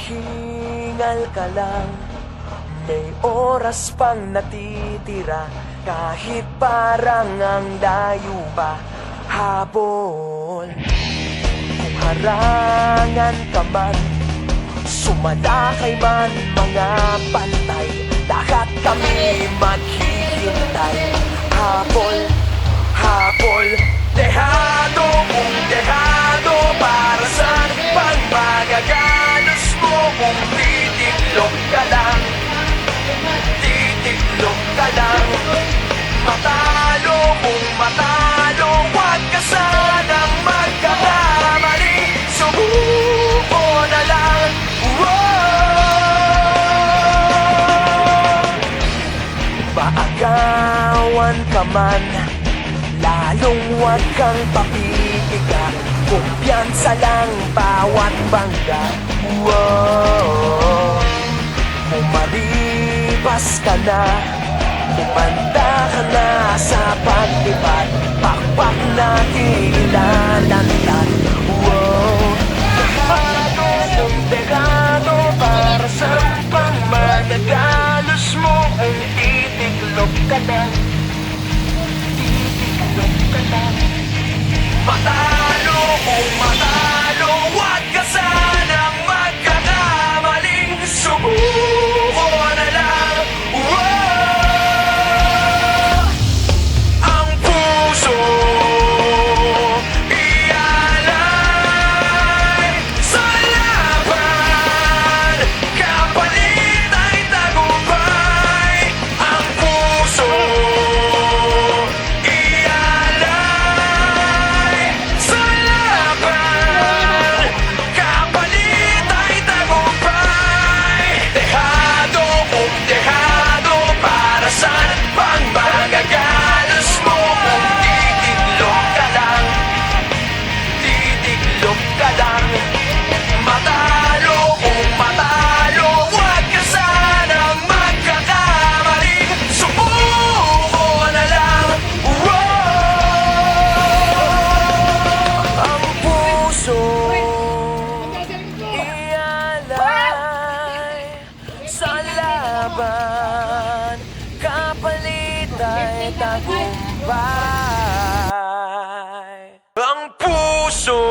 Maghingal ka lang, may oras pang natitira. Kahit parang ang layo pa, habol. Kung harangan ka man, sumalakay man mga pantay, lahat kami maghihintay. Habol, habol, dehado kung dehado. Para saan pang magagalos mo kung titiklop ka lang? Titiklop ka lang. Matalo kung matalo, huwag ka sanang magkakamali. Subuko na lang. Maagawan ka man, lalong huwag kang papipiga. Kumpiyansa lang bawat bangga. Kung maripas ka na, kumanda ka na sa paglipad, pakpak na kilalantad. Dehado kung dehado, para sa pang magagalos mo kung titiklop ka na. Titiklop ka na. Matalo kung matalo, huwag ka sanang magkakamaling. Subuko na lang. Ang puso ialay sa laban, kapalit ay tagumpay. Ang puso ialay sa laban, kapalit ay tagumpay. Dehado kung dehado, para saan pang magagalos mo kung titiklop ka lang? Titiklop ka lang. Matalo kung matalo, huwag ka sanang magkakamali. Subuko na lang. Ang puso ialay sa laban, kapalit ay tagumpay. Ang puso